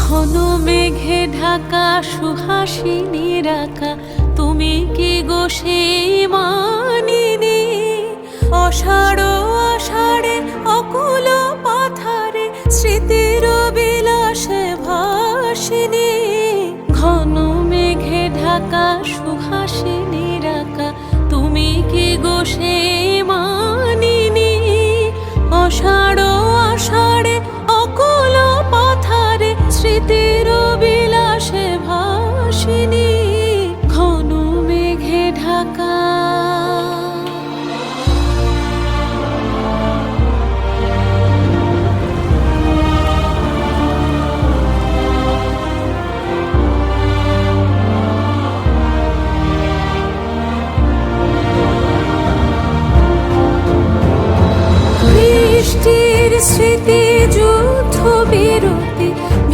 ঘন মেঘে ঢাকা সুহাসিনী রাখা, তুমি কি গো সেই মানিনী? অষাঢ় আষাঢ়ে অকুল পাথারে স্মৃতির বিলাসে ভাসিনী। ঘন মেঘে ঢাকা সুহাসিনী রাখা, তুমি কি গো সেই